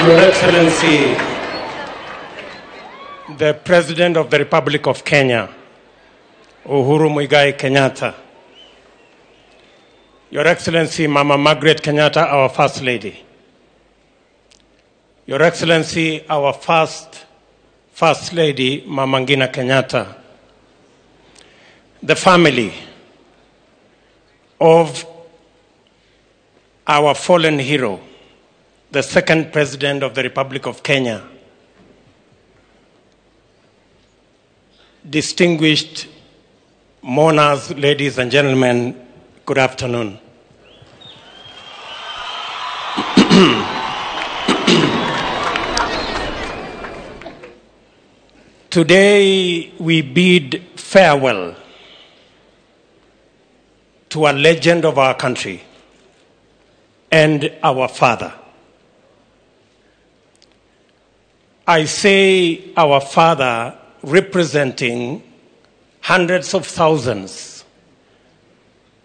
Your Excellency, the President of the Republic of Kenya, Uhuru Muigai Kenyatta, Your Excellency, Mama Margaret Kenyatta, our First Lady, Your Excellency, our First Lady, Mama Ngina Kenyatta, the family of our fallen hero, the second President of the Republic of Kenya, distinguished mourners, ladies and gentlemen, good afternoon. Today we bid farewell to a legend of our country and our father. I say our father representing hundreds of thousands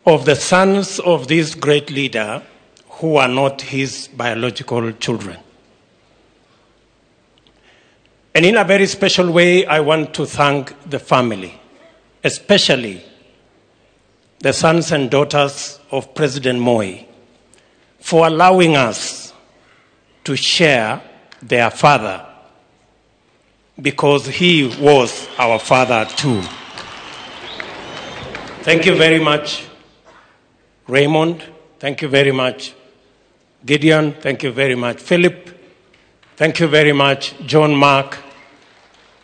of the sons of this great leader who are not his biological children. And in a very special way, I want to thank the family, especially the sons and daughters of President Moi, for allowing us to share their father, because he was our father too. Thank you very much, Raymond. Thank you very much, Gideon. Thank you very much, Philip. Thank you very much, John Mark.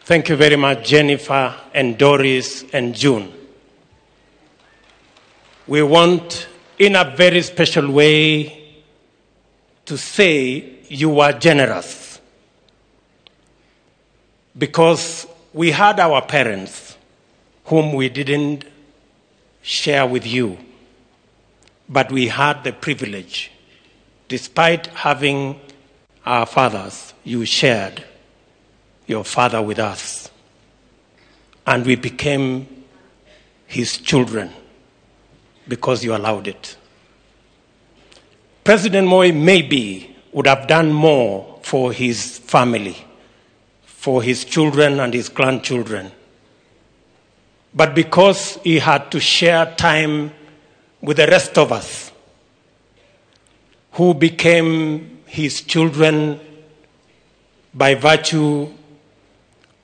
Thank you very much, Jennifer and Doris and June. We want, in a very special way, to say you were generous. Because we had our parents whom we didn't share with you, but we had the privilege. Despite having our fathers, you shared your father with us, and we became his children because you allowed it. President Moi maybe would have done more for his family, for his children and his grandchildren. But because he had to share time with the rest of us, who became his children by virtue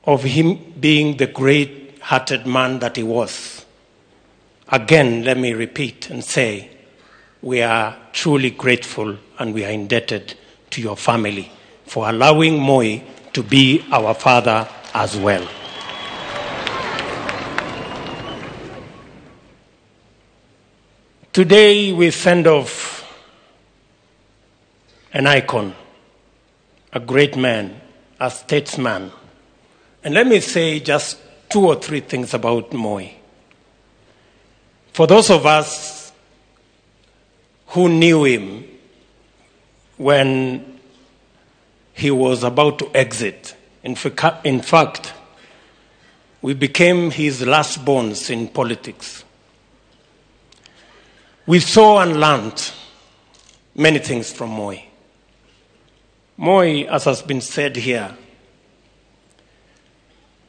of him being the great-hearted man that he was. Again, let me repeat and say, we are truly grateful and we are indebted to your family for allowing Moi to be our father as well. Today we send off an icon, a great man, a statesman. And let me say just 2 or 3 things about Moi. For those of us who knew him when he was about to exit, in fact, we became his last bones in politics. We saw and learned many things from Moi. Moi, as has been said here,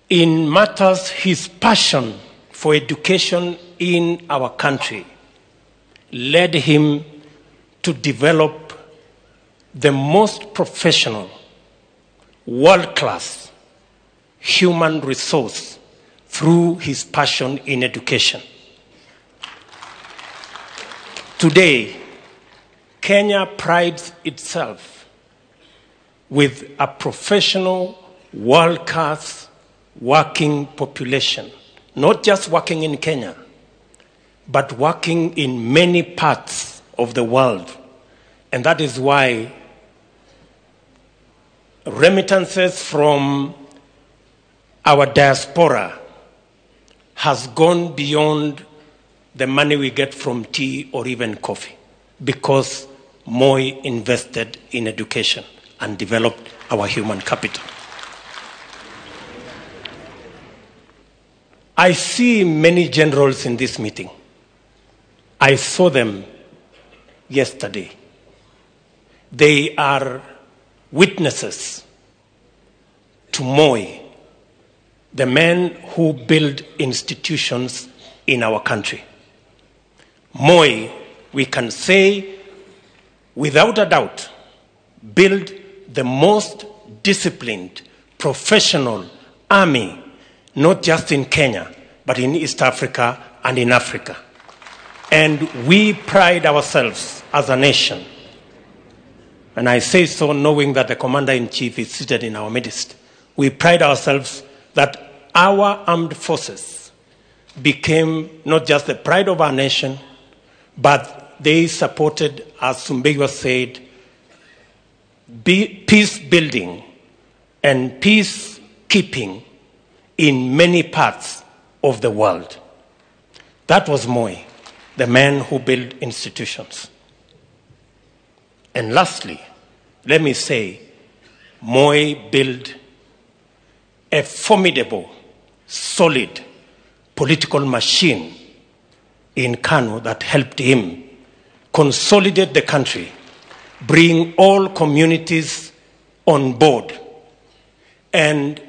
in matters, his passion for education in our country led him to develop the most professional, world-class human resource through his passion in education. Today, Kenya prides itself with a professional, world-class working population, not just working in Kenya, but working in many parts of the world. And that is why remittances from our diaspora has gone beyond the money we get from tea or even coffee, because Moi invested in education and developed our human capital. I see many generals in this meeting. I saw them yesterday. They are witnesses to Moi, the man who built institutions in our country. Moi, we can say without a doubt, built the most disciplined, professional army, not just in Kenya, but in East Africa and in Africa. And we pride ourselves as a nation, and I say so knowing that the Commander-in-Chief is seated in our midst. We pride ourselves that our armed forces became not just the pride of our nation, but they supported, as Sumbegwa said, peace building and peacekeeping in many parts of the world. That was Moi, the man who built institutions. And lastly, let me say, Moi built a formidable, solid political machine in Kano that helped him consolidate the country, bring all communities on board, and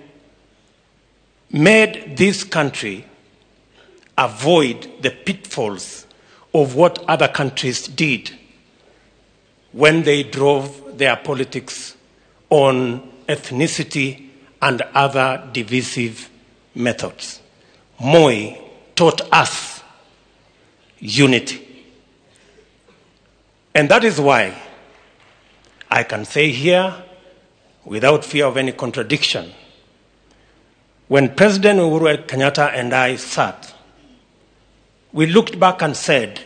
made this country avoid the pitfalls of what other countries did when they drove their politics on ethnicity and other divisive methods. Moi taught us unity. And that is why I can say here, without fear of any contradiction, when President Uhuru Kenyatta and I sat, we looked back and said,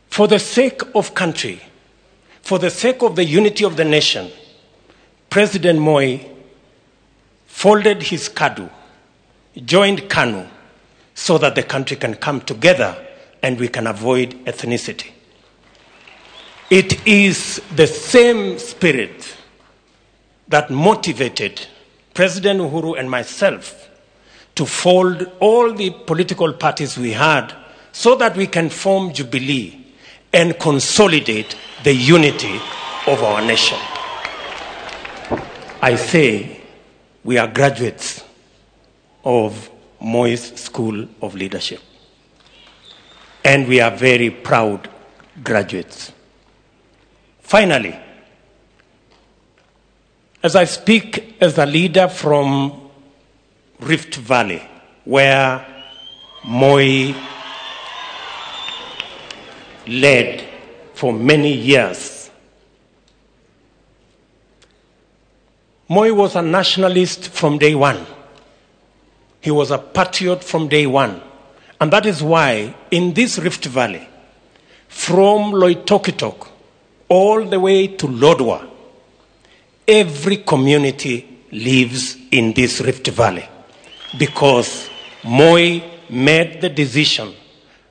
for the sake of country, for the sake of the unity of the nation, President Moi folded his kadu, joined KANU, so that the country can come together and we can avoid ethnicity. It is the same spirit that motivated President Uhuru and myself to fold all the political parties we had so that we can form Jubilee and consolidate the unity of our nation. I say we are graduates of Moi's School of Leadership, and we are very proud graduates. Finally, as I speak as a leader from Rift Valley, where Moi led for many years, Moi was a nationalist from day one. He was a patriot from day one. And that is why in this Rift Valley, from Loitokitok all the way to Lodwar, every community lives in this Rift Valley because Moi made the decision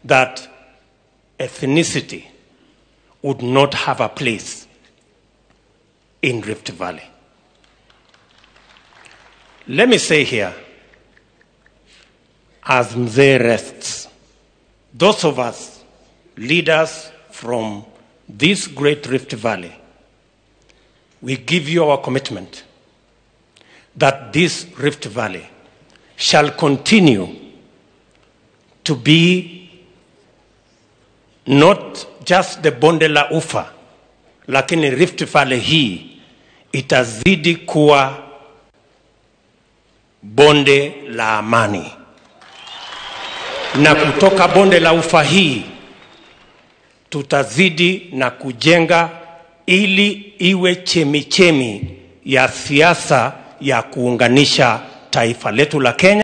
that ethnicity would not have a place in Rift Valley. Let me say here, as Mzee rests, those of us, leaders from this great Rift Valley, we give you our commitment that this Rift Valley shall continue to be not just the bonde la ufa, lakini Rift Valley hii itazidi kuwa bonde la amani. Na kutoka bonde la ufa hii tutazidi na kujenga ili iwe chemichemi ya siasa ya kuunganisha taifa letu la Kenya.